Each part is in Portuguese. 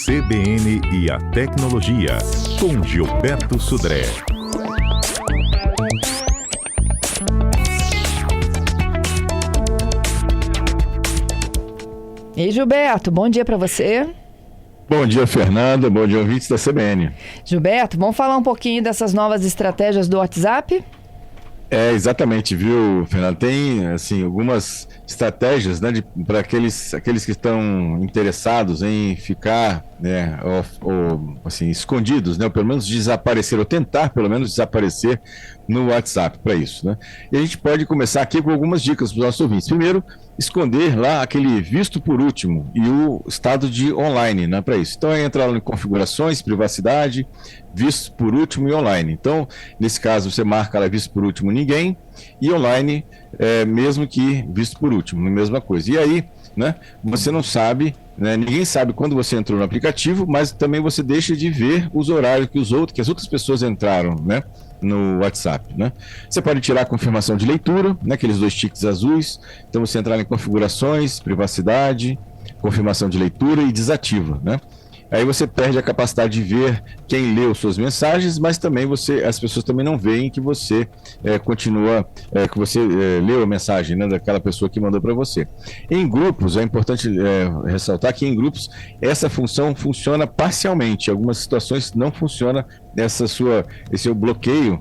CBN e a Tecnologia, com Gilberto Sudré. Ei, Gilberto, bom dia para você. Bom dia, Fernanda. Bom dia, ouvintes da CBN. Gilberto, vamos falar um pouquinho dessas novas estratégias do WhatsApp? Exatamente, viu, Fernanda? Tem, assim, algumas estratégias, né, para aqueles que estão interessados em ficar, né, assim, escondidos, né, ou pelo menos desaparecer, ou tentar, pelo menos, desaparecer no WhatsApp para isso, né? E a gente pode começar aqui com algumas dicas para os nossos ouvintes. Primeiro, esconder lá aquele visto por último e o estado de online, né, para isso. Então, entra lá em configurações, privacidade, visto por último e online. Então, nesse caso, você marca lá visto por último ninguém e online, mesmo que visto por último, a mesma coisa. E aí, né, você não sabe, né, ninguém sabe quando você entrou no aplicativo, mas também você deixa de ver os horários que as outras pessoas entraram, né, no WhatsApp, né? Você pode tirar a confirmação de leitura, né, aqueles dois tiques azuis. Então você entra em configurações, privacidade, confirmação de leitura e desativa, né? Aí você perde a capacidade de ver quem leu suas mensagens, mas também as pessoas também não veem que você que você leu a mensagem, né, daquela pessoa que mandou para você. Em grupos, é importante ressaltar que em grupos essa função funciona parcialmente. Em algumas situações não funciona esse bloqueio,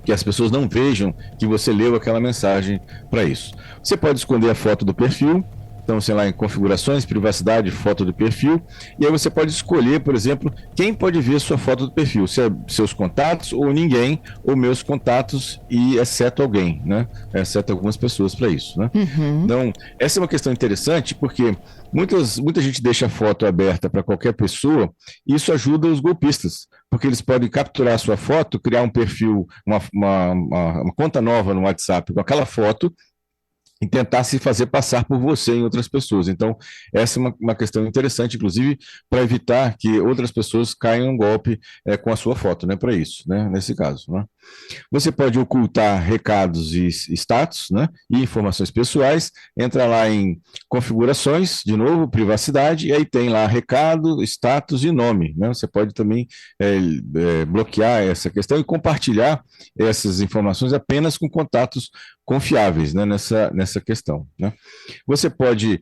que as pessoas não vejam que você leu aquela mensagem para isso. Você pode esconder a foto do perfil. Então, sei lá, em configurações, privacidade, foto do perfil, e aí você pode escolher, por exemplo, quem pode ver sua foto do perfil, se é seus contatos ou ninguém, ou meus contatos e exceto alguém, né? Exceto algumas pessoas para isso, né? Uhum. Então, essa é uma questão interessante, porque muita gente deixa a foto aberta para qualquer pessoa, e isso ajuda os golpistas, porque eles podem capturar a sua foto, criar um perfil, uma conta nova no WhatsApp com aquela foto, e tentar se fazer passar por você em outras pessoas. Então, essa é uma questão interessante, inclusive, para evitar que outras pessoas caiam em um golpe com a sua foto, né, para isso, né, nesse caso, né? Você pode ocultar recados e status, né, e informações pessoais. Entra lá em configurações, de novo, privacidade, e aí tem lá recado, status e nome, né? Você pode também bloquear essa questão e compartilhar essas informações apenas com contatos confiáveis, né, nessa questão, né? Você pode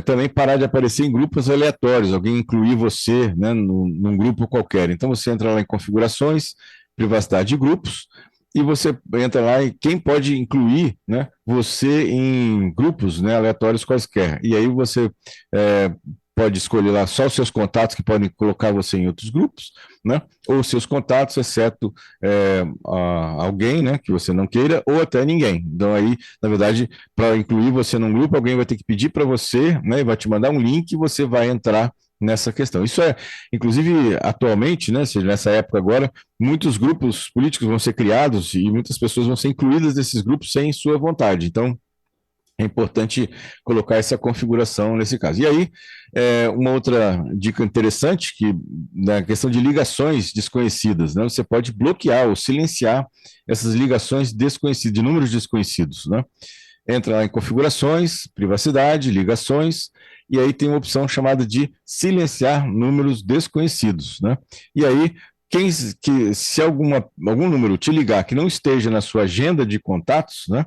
também parar de aparecer em grupos aleatórios, alguém incluir você, né, num grupo qualquer. Então você entra lá em configurações, privacidade de grupos, e você entra lá e quem pode incluir, né, você em grupos, né, aleatórios quaisquer. E aí você pode escolher lá só os seus contatos que podem colocar você em outros grupos, né? Ou seus contatos, exceto alguém, né, que você não queira, ou até ninguém. Então aí, na verdade, para incluir você num grupo, alguém vai ter que pedir para você, né, e vai te mandar um link e você vai entrar nessa questão. Isso inclusive, atualmente, né, nessa época agora, muitos grupos políticos vão ser criados e muitas pessoas vão ser incluídas nesses grupos sem sua vontade. Então, é importante colocar essa configuração nesse caso. E aí, uma outra dica interessante, que na questão de ligações desconhecidas, né, você pode bloquear ou silenciar essas ligações desconhecidas, de números desconhecidos, né? Entra lá em configurações, privacidade, ligações, e aí tem uma opção chamada de silenciar números desconhecidos, né? E aí, se algum número te ligar que não esteja na sua agenda de contatos, né,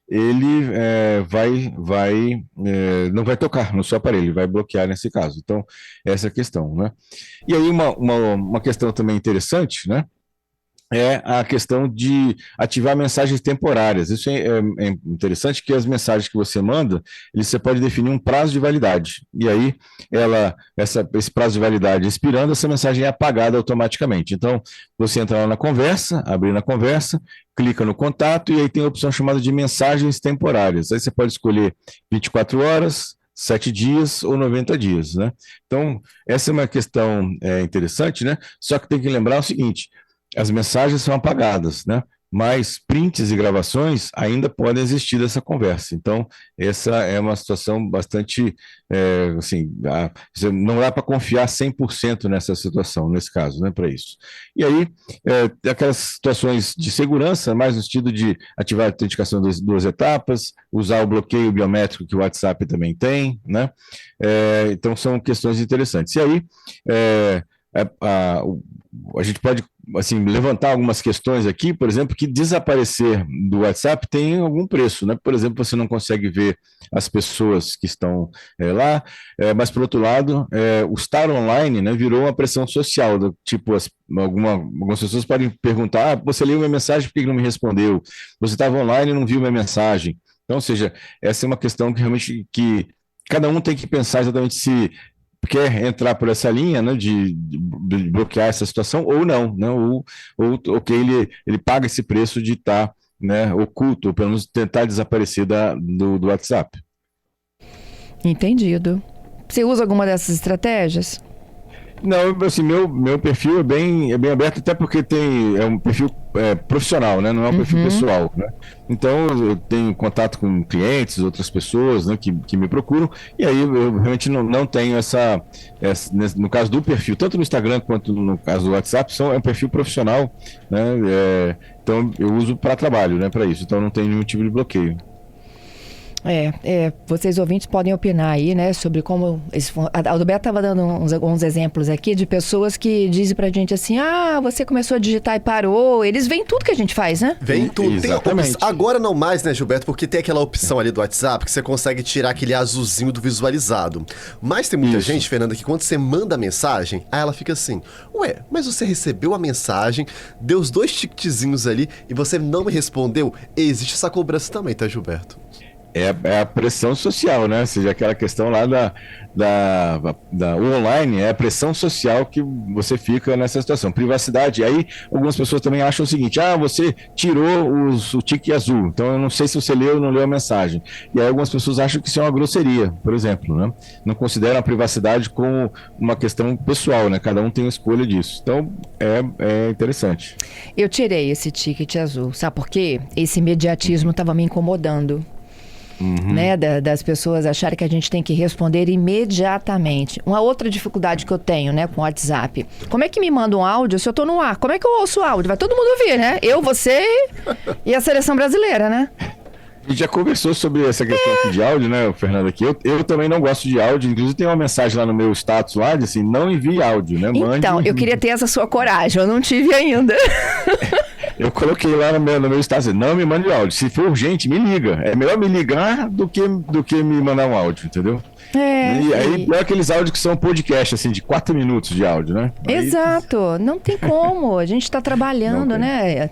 ele não vai tocar no seu aparelho, vai bloquear nesse caso. Então, essa é a questão, né? E aí uma questão também interessante, né, é a questão de ativar mensagens temporárias. Isso é interessante, que as mensagens que você manda, você pode definir um prazo de validade. E aí, esse prazo de validade expirando, essa mensagem é apagada automaticamente. Então, você entra lá na conversa, abre na conversa, clica no contato, e aí tem a opção chamada de mensagens temporárias. Aí você pode escolher 24 horas, 7 dias ou 90 dias, né? Então, essa é uma questão interessante, né? Só que tem que lembrar o seguinte: as mensagens são apagadas, né? mas prints e gravações ainda podem existir dessa conversa. Então, essa é uma situação bastante, assim, não dá para confiar 100% nessa situação, nesse caso, né, para isso. E aí, aquelas situações de segurança, mais no sentido de ativar a autenticação das 2 etapas, usar o bloqueio biométrico que o WhatsApp também tem, né? Então, são questões interessantes. E aí, a gente pode assim, levantar algumas questões aqui, por exemplo, que desaparecer do WhatsApp tem algum preço, né? Por exemplo, você não consegue ver as pessoas que estão lá, mas, por outro lado, o estar online, né, virou uma pressão social, tipo, algumas pessoas podem perguntar, você leu minha mensagem, por que não me respondeu? Você estava online e não viu minha mensagem? Então, ou seja, essa é uma questão que realmente cada um tem que pensar exatamente se quer entrar por essa linha, né, de bloquear essa situação ou não, né, ou que ele paga esse preço de estar, né, oculto, ou pelo menos tentar desaparecer do WhatsApp. Entendido. Você usa alguma dessas estratégias? Não, assim, meu perfil é bem aberto, até porque é um perfil profissional, né? Não é um perfil pessoal, né? Então, eu tenho contato com clientes, outras pessoas, né, que me procuram, e aí eu realmente não tenho no caso do perfil, tanto no Instagram quanto no caso do WhatsApp, é um perfil profissional, né? Então, eu uso para trabalho, né, para isso, então não tem nenhum tipo de bloqueio. Vocês ouvintes podem opinar aí, né, sobre como... A Alberto estava dando uns exemplos aqui de pessoas que dizem pra gente assim, você começou a digitar e parou. Eles veem tudo que a gente faz, né? Vem tudo. Exatamente. Agora não mais, né, Gilberto? Porque tem aquela opção ali do WhatsApp que você consegue tirar aquele azulzinho do visualizado. Mas tem muita gente, Fernanda, que quando você manda a mensagem, aí ela fica assim, mas você recebeu a mensagem, deu os 2 ticketzinhos ali e você não me respondeu? Existe essa cobrança também, tá, Gilberto? É a pressão social, né? Ou seja, aquela questão lá o online, é a pressão social que você fica nessa situação. Privacidade. Aí algumas pessoas também acham o seguinte, você tirou o tique azul, então eu não sei se você leu ou não leu a mensagem. E aí algumas pessoas acham que isso é uma grosseria, por exemplo, né? Não consideram a privacidade como uma questão pessoal, né? Cada um tem a escolha disso. Então, é interessante. Eu tirei esse ticket azul, sabe por quê? Esse imediatismo estava me incomodando. Né, das pessoas acharem que a gente tem que responder imediatamente. Uma outra dificuldade que eu tenho, né, com o WhatsApp. Como é que me manda um áudio se eu tô no ar? Como é que eu ouço o áudio? Vai todo mundo ouvir, né? Eu, você e a seleção brasileira, né? A gente já conversou sobre essa questão aqui de áudio, né, Fernando? Aqui. Eu também não gosto de áudio. Inclusive tem uma mensagem lá no meu status lá de assim, não envie áudio, né? Então, eu queria ter essa sua coragem. Eu não tive ainda. Eu coloquei lá no meu status, não me mande áudio. Se for urgente, me liga. É melhor me ligar do que me mandar um áudio, entendeu? E aí, pior aqueles áudios que são podcast, assim, de 4 minutos de áudio, né? Exato. Não tem como. A gente está trabalhando, né?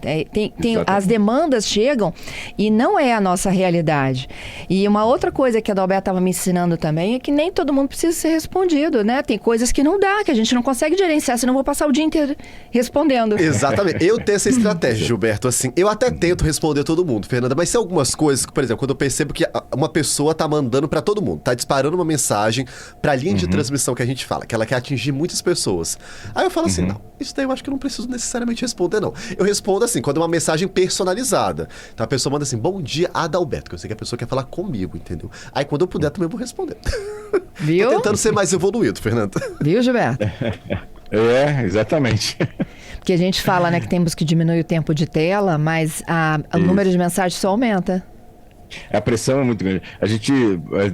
As demandas chegam e não é a nossa realidade. E uma outra coisa que a Adalberto estava me ensinando também é que nem todo mundo precisa ser respondido, né? Tem coisas que não dá, que a gente não consegue gerenciar, senão eu vou passar o dia inteiro respondendo. Exatamente. Eu tenho essa estratégia, Gilberto, assim, eu até tento responder todo mundo, Fernanda, mas tem algumas coisas, por exemplo, quando eu percebo que uma pessoa tá mandando pra todo mundo, tá disparando uma mensagem pra linha de transmissão que a gente fala, que ela quer atingir muitas pessoas. Aí eu falo assim, não, isso daí eu acho que eu não preciso necessariamente responder, não. Eu respondo assim, quando é uma mensagem personalizada. Então a pessoa manda assim, bom dia, Adalberto, que eu sei que a pessoa quer falar comigo, entendeu? Aí quando eu puder também eu vou responder. Viu? Tô tentando ser mais evoluído, Fernanda. Viu, Gilberto? Exatamente. Porque a gente fala, né, que temos que diminuir o tempo de tela, mas o número de mensagens só aumenta. A pressão é muito grande. A gente,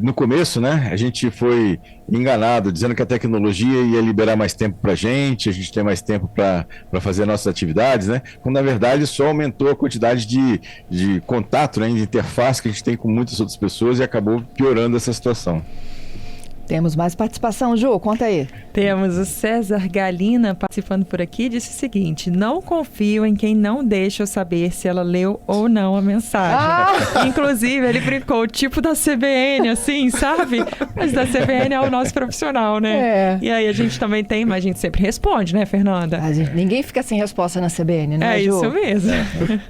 no começo, né, a gente foi enganado, dizendo que a tecnologia ia liberar mais tempo para a gente tem mais tempo para fazer nossas atividades, né? Quando, na verdade, só aumentou a quantidade de contato, né, de interface que a gente tem com muitas outras pessoas e acabou piorando essa situação. Temos mais participação, Ju, conta aí. Temos o César Galina participando por aqui, disse o seguinte, não confio em quem não deixa eu saber se ela leu ou não a mensagem. Inclusive, ele brincou, tipo da CBN, assim, sabe? Mas da CBN é o nosso profissional, né? E aí a gente também tem, mas a gente sempre responde, né, Fernanda? Ninguém fica sem resposta na CBN, né, Ju? Isso mesmo.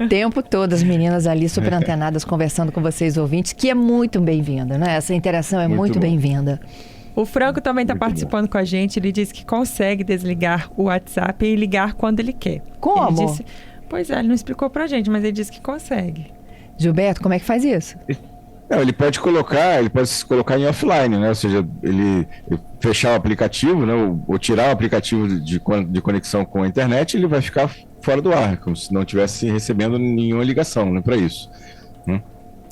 O tempo todo, as meninas ali super antenadas conversando com vocês ouvintes, que é muito bem-vinda, né? Essa interação é muito bem-vinda. O Franco também está participando com a gente. Ele disse que consegue desligar o WhatsApp e ligar quando ele quer. Como? Ele disse, Pois é, ele não explicou pra gente, mas ele disse que consegue. Gilberto, como é que faz isso? Não, ele pode se colocar em offline, né? Ou seja, ele fechar o aplicativo, né? Ou tirar o aplicativo de conexão com a internet, ele vai ficar fora do ar, como se não estivesse recebendo nenhuma ligação, né? Para isso.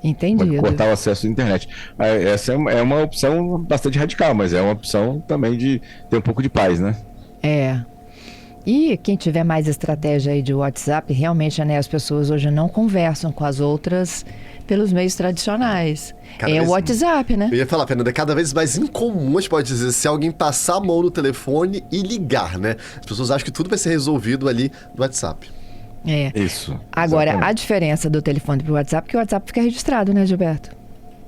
Entendido. Pode cortar o acesso à internet. Essa é uma opção bastante radical, mas é uma opção também de ter um pouco de paz, né? E quem tiver mais estratégia aí de WhatsApp, realmente, né, as pessoas hoje não conversam com as outras pelos meios tradicionais. O WhatsApp, né? Eu ia falar, Fernanda, é cada vez mais incomum, a gente pode dizer, se alguém passar a mão no telefone e ligar, né? As pessoas acham que tudo vai ser resolvido ali no WhatsApp. Isso. Agora, exatamente. a diferença do telefone para o WhatsApp é que o WhatsApp fica registrado, né, Gilberto?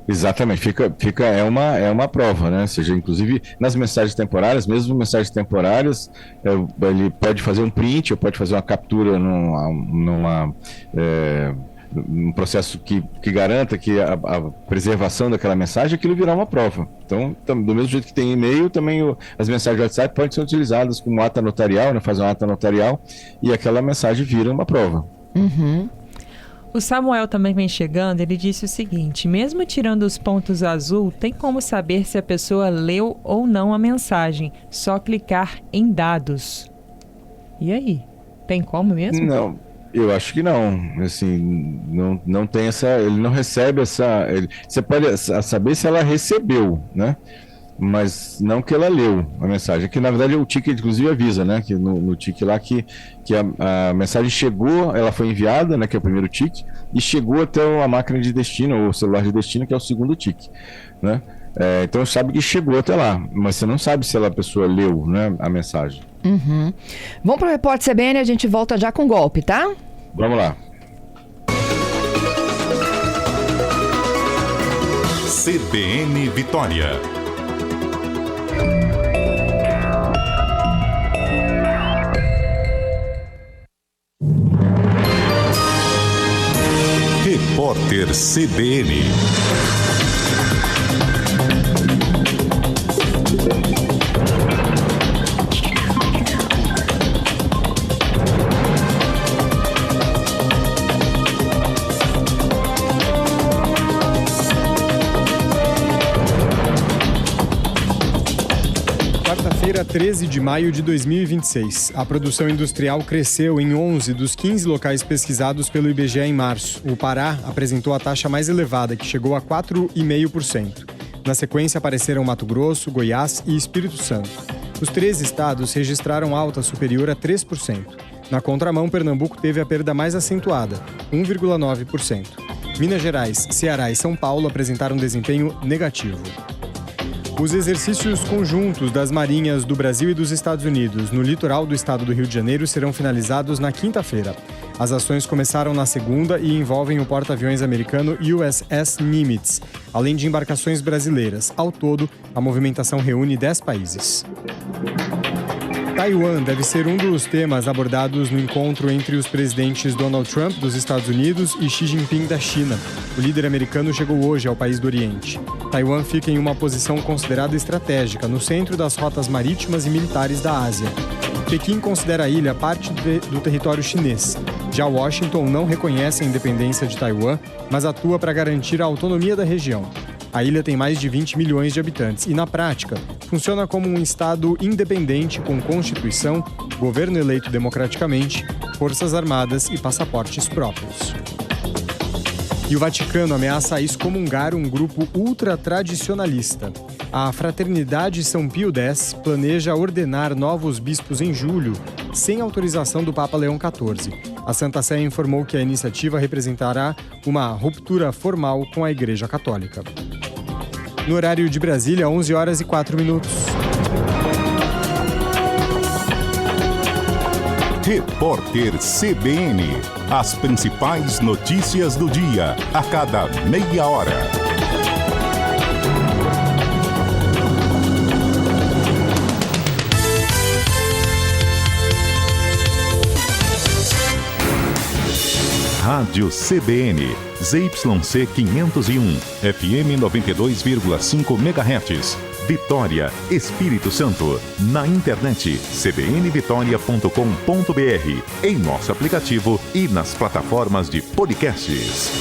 Exatamente, é uma prova, né? Ou seja, inclusive nas mensagens temporárias, mesmo mensagens temporárias, ele pode fazer um print ou pode fazer uma captura num processo que garanta que a preservação daquela mensagem, aquilo virá uma prova. Então, do mesmo jeito que tem e-mail, também as mensagens do WhatsApp podem ser utilizadas como ata notarial, né? Faz uma ata notarial e aquela mensagem vira uma prova. O Samuel também vem chegando, ele disse o seguinte: mesmo tirando os pontos azul, tem como saber se a pessoa leu ou não a mensagem, só clicar em dados. E aí? Tem como mesmo? Não, eu acho que não. Assim, não tem ele não recebe você pode saber se ela recebeu, né? Mas não que ela leu a mensagem. Que na verdade o ticket inclusive avisa, né? Que no ticket lá que a mensagem chegou, ela foi enviada, né? Que é o primeiro ticket, e chegou até a máquina de destino, ou o celular de destino, que é o segundo ticket, né? Então sabe que chegou até lá, mas você não sabe se a pessoa leu, né, a mensagem. Vamos para o Repórter CBN, a gente volta já com o golpe, tá? Vamos lá. CBN Vitória. Repórter CBN. Quarta-feira, 13 de maio de 2026. A produção industrial cresceu em 11 dos 15 locais pesquisados pelo IBGE em março. O Pará apresentou a taxa mais elevada, que chegou a 4,5%. Na sequência, apareceram Mato Grosso, Goiás e Espírito Santo. Os 13 estados registraram alta superior a 3%. Na contramão, Pernambuco teve a perda mais acentuada, 1,9%. Minas Gerais, Ceará e São Paulo apresentaram desempenho negativo. Os exercícios conjuntos das marinhas do Brasil e dos Estados Unidos no litoral do estado do Rio de Janeiro serão finalizados na quinta-feira. As ações começaram na segunda e envolvem o porta-aviões americano USS Nimitz, além de embarcações brasileiras. Ao todo, a movimentação reúne 10 países. Taiwan deve ser um dos temas abordados no encontro entre os presidentes Donald Trump, dos Estados Unidos, e Xi Jinping, da China. O líder americano chegou hoje ao país do Oriente. Taiwan fica em uma posição considerada estratégica, no centro das rotas marítimas e militares da Ásia. Pequim considera a ilha parte do território chinês. Já Washington não reconhece a independência de Taiwan, mas atua para garantir a autonomia da região. A ilha tem mais de 20 milhões de habitantes e, na prática, funciona como um estado independente com constituição, governo eleito democraticamente, forças armadas e passaportes próprios. E o Vaticano ameaça excomungar um grupo ultratradicionalista. A Fraternidade São Pio X planeja ordenar novos bispos em julho, sem autorização do Papa Leão XIV. A Santa Sé informou que a iniciativa representará uma ruptura formal com a Igreja Católica. No horário de Brasília, 11 horas e 4 minutos. Repórter CBN. As principais notícias do dia, a cada meia hora. Rádio CBN, ZYC 501, FM 92,5 MHz, Vitória, Espírito Santo. Na internet, cbnvitoria.com.br, em nosso aplicativo e nas plataformas de podcasts.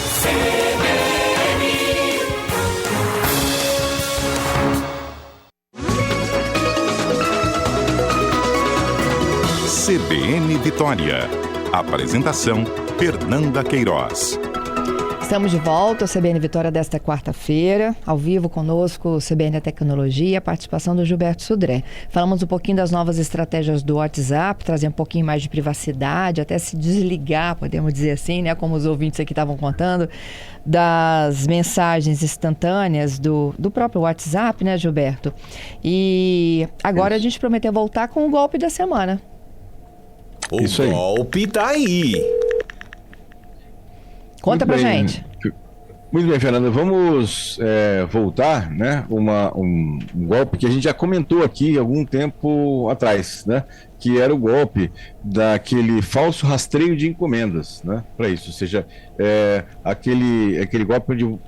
CBN Vitória. Apresentação, Fernanda Queiroz. Estamos de volta ao CBN Vitória desta quarta-feira, ao vivo conosco, CBN Tecnologia, a participação do Gilberto Sudré. Falamos um pouquinho das novas estratégias do WhatsApp, trazer um pouquinho mais de privacidade, até se desligar, podemos dizer assim, né, como os ouvintes aqui estavam contando, das mensagens instantâneas do próprio WhatsApp, né, Gilberto? E agora a gente prometeu voltar com o golpe da semana. O golpe tá aí. Conta pra gente. Muito bem, Fernanda. Vamos voltar, né? Um golpe que a gente já comentou aqui algum tempo atrás, né? Que era o golpe daquele falso rastreio de encomendas, né? Para isso, ou seja, aquele golpe onde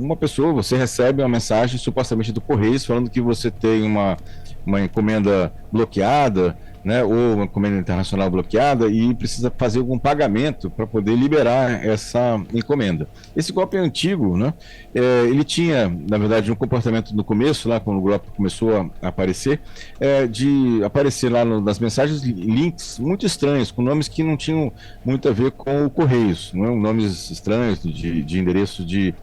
uma pessoa, você recebe uma mensagem supostamente do Correios falando que você tem uma encomenda bloqueada, né, ou uma encomenda internacional bloqueada e precisa fazer algum pagamento para poder liberar essa encomenda. Esse golpe é antigo, né? Ele tinha, na verdade, um comportamento no começo, lá quando o golpe começou a aparecer, de aparecer lá nas mensagens links muito estranhos, com nomes que não tinham muito a ver com o Correios, não é? Nomes estranhos de endereços de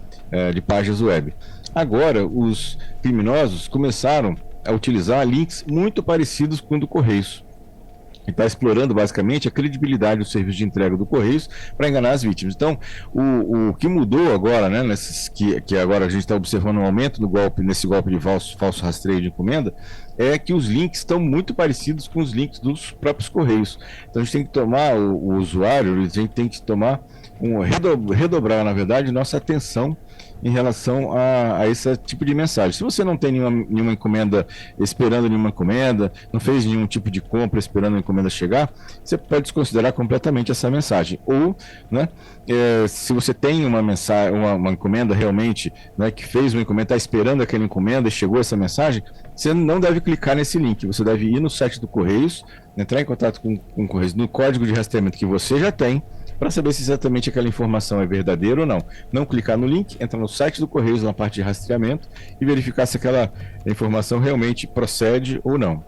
páginas web. Agora, os criminosos começaram a utilizar links muito parecidos com o do Correios. E está explorando basicamente a credibilidade do serviço de entrega do Correios para enganar as vítimas. Então, o que mudou agora, né, que agora a gente está observando um aumento nesse golpe de falso rastreio de encomenda, é que os links estão muito parecidos com os links dos próprios Correios. Então a gente tem que tomar, o usuário, a gente tem que redobrar, na verdade, nossa atenção em relação a esse tipo de mensagem. Se você não tem nenhuma encomenda, esperando nenhuma encomenda, não fez nenhum tipo de compra esperando a encomenda chegar, você pode desconsiderar completamente essa mensagem. Ou, né, se você tem uma encomenda realmente, né, que fez uma encomenda, está esperando aquela encomenda e chegou essa mensagem, você não deve clicar nesse link, você deve ir no site do Correios, entrar em contato com o Correios no código de rastreamento que você já tem, para saber se exatamente aquela informação é verdadeira ou não. Não clicar no link, entrar no site do Correios, na parte de rastreamento, e verificar se aquela informação realmente procede ou não.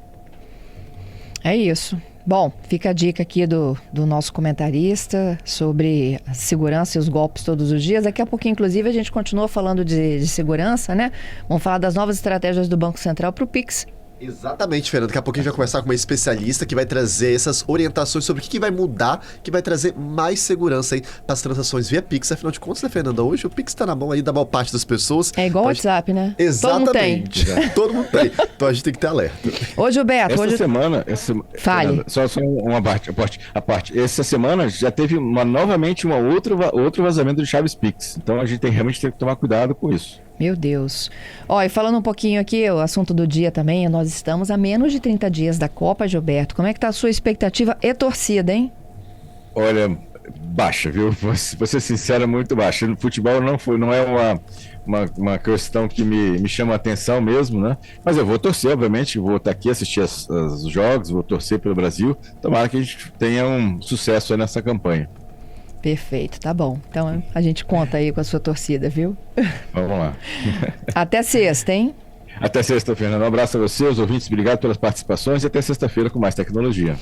É isso. Bom, fica a dica aqui do nosso comentarista sobre a segurança e os golpes todos os dias. Daqui a pouquinho, inclusive, a gente continua falando de segurança, né? Vamos falar das novas estratégias do Banco Central para o Pix. Exatamente, Fernando. Daqui a pouco a gente vai conversar com uma especialista que vai trazer essas orientações sobre o que vai mudar, que vai trazer mais segurança aí para as transações via Pix. Afinal de contas, né, Fernanda? Hoje o Pix está na mão aí da maior parte das pessoas. É igual o WhatsApp, né? Exatamente. Todo mundo tem. Então a gente tem que ter alerta. Ô, Gilberto, Fale. Só uma parte. Essa semana já teve novamente outro vazamento de chaves Pix. Então a gente realmente tem que tomar cuidado com isso. Meu Deus. Ó, e falando um pouquinho aqui, o assunto do dia também, nós estamos a menos de 30 dias da Copa, Gilberto. Como é que tá a sua expectativa e torcida, hein? Olha, baixa, viu? Vou ser sincero, muito baixa. No futebol não é uma questão que me chama a atenção mesmo, né? Mas eu vou torcer, obviamente, vou estar aqui assistir os jogos, vou torcer pelo Brasil. Tomara que a gente tenha um sucesso aí nessa campanha. Perfeito, tá bom. Então a gente conta aí com a sua torcida, viu? Vamos lá. Até sexta, hein? Até sexta, Fernanda. Um abraço a você, os ouvintes. Obrigado pelas participações e até sexta-feira com mais tecnologia.